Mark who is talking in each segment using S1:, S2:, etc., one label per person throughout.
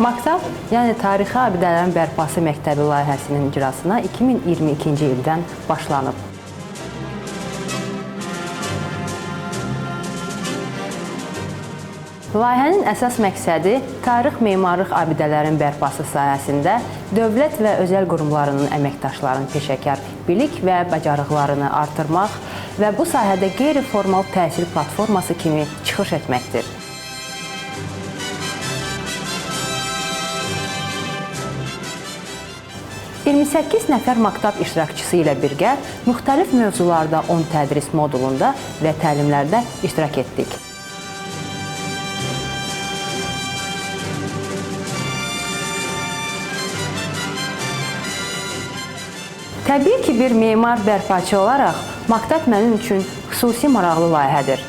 S1: Maktab, yəni tarixi abidələrin bərpası məktəbi layihəsinin icrasına 2022-ci ildən başlanıb. Layihənin əsas məqsədi tarix memarlıq abidələrin bərpası sahəsində dövlət və özəl qurumlarının əməkdaşlarının peşəkar bilik və bacarıqlarını artırmaq və bu sahədə qeyri-formal təhsil platforması kimi çıxış etməkdir. 28 nəfər maktab iştirakçısı ilə birgə müxtəlif mövzularda 10 tədris modulunda və təlimlərdə iştirak etdik. Təbii ki, bir memar bərpaçı olaraq maktab mənim üçün xüsusi maraqlı layihədir.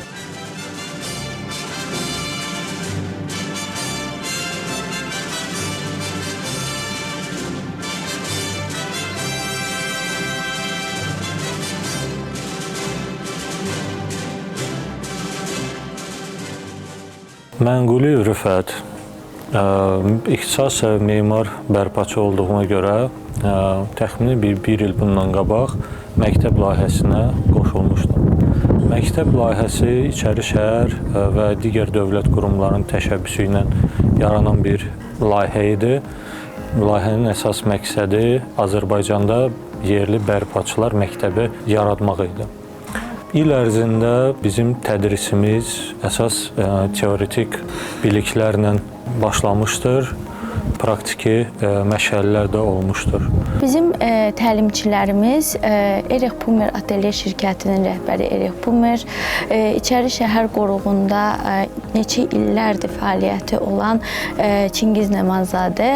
S2: Mən Quliyev Rüfət, ixtisas memar bərpaçı olduğuma görə təxmini bir il bundan qabaq məktəb layihəsinə qoşulmuşdum. Məktəb layihəsi İçəri şəhər və digər dövlət qurumlarının təşəbbüsü ilə yaranan bir layihə idi. Layihənin əsas məqsədi Azərbaycanda yerli bərpaçılar məktəbi yaratmaq idi. İl ərzində bizim tədrisimiz əsas teoretik biliklərlə başlamışdır, praktiki məşğələlər də olmuşdur.
S3: Bizim təlimçilərimiz Erich Pumer Atelier şirkətinin rəhbəri Erich Pumer, İçəri şəhər qoruğunda neçə illərdir fəaliyyəti olan Çingiz Nəmanzadə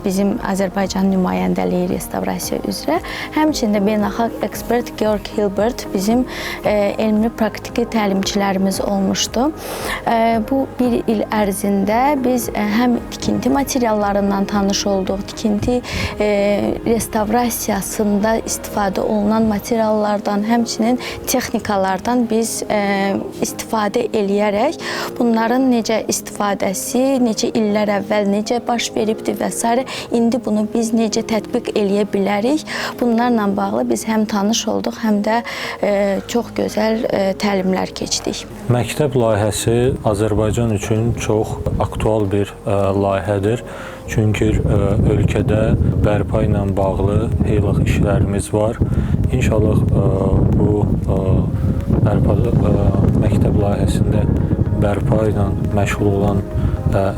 S3: bizim Azərbaycan nümayəndəliyi restavrasiya üzrə, həmçində beynəlxalq ekspert Georg Hilbert bizim elmli praktiki təlimçilərimiz olmuşdu. Bu bir il ərzində biz həm tikinti materiallarından tanış olduq, tikinti restavrasiyasında istifadə olunan materiallardan, həmçinin texnikalardan biz istifadə eləyərək bunların necə istifadəsi, necə illər əvvəl necə baş veribdir və s. indi bunu biz necə tətbiq eləyə bilərik. Bunlarla bağlı biz həm tanış olduq, həm də çox gözəl təlimlər keçdik.
S2: Məktəb layihəsi Azərbaycan üçün çox aktual bir layihədir. Çünki ölkədə bərpa ilə bağlı xeyli işlərimiz var. İnşallah bu məktəb layihəsində bərpa ilə məşğul olan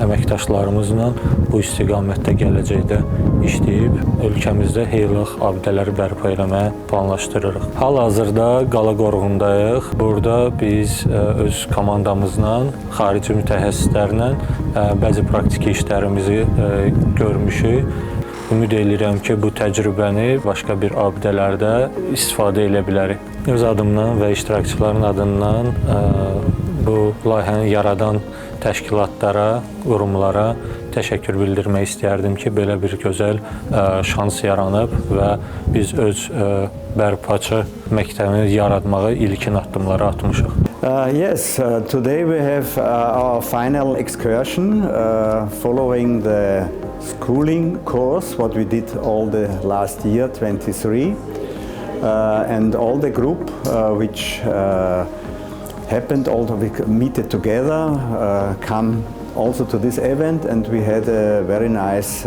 S2: əməkdaşlarımızla bu istiqamətdə gələcəkdə işləyib ölkəmizdə xeyli abidələri bərpa eləməyə planlaşdırırıq. Hal-hazırda Qala qoruğundayıq. Burada biz öz komandamızla, xarici mütəxəssislərlə bəzi praktiki işlərimizi görmüşük. Ümid edirəm ki, bu təcrübəni başqa bir abidələrdə istifadə edə bilərik. Öz adımdan və iştirakçıların adından bu layihəni yaradan təşkilatlara, qurumlara təşəkkür bildirmək istərdim ki, belə bir gözəl şans yaranıb və biz öz bərpaçı məktəbini yaratmağa ilkin addımları atmışıq.
S4: Yes, today we have our final excursion following the schooling course, what we did all the last year, 23, and all the group which happened, also we meet it together, come also to this event, and we had a very nice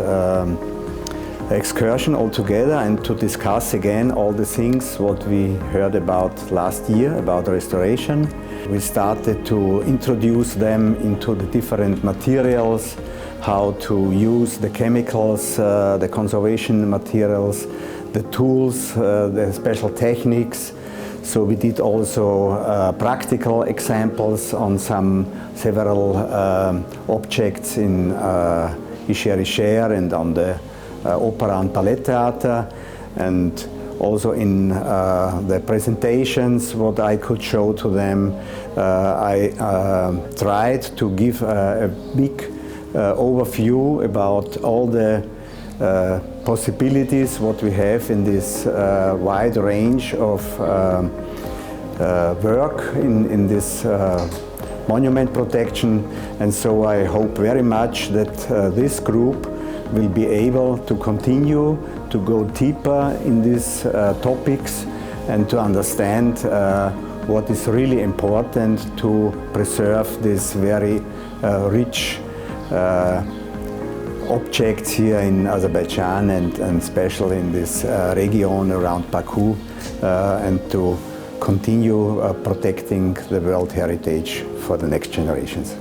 S4: excursion all together and to discuss again all the things what we heard about last year about restoration. We started to introduce them into the different materials, how to use the chemicals, the conservation materials, the tools, the special techniques. So we did also practical examples on several objects in İçəri şəhər and on the Opera and Ballet Theater, and also in the presentations what I could show to them. I tried to give a big overview about all the possibilities what we have in this wide range of work in this monument protection. And so I hope very much that this group will be able to continue to go deeper in these topics and to understand what is really important to preserve this very rich objects here in Azerbaijan and especially in this region around Baku, and to continue protecting the world heritage for the next generations.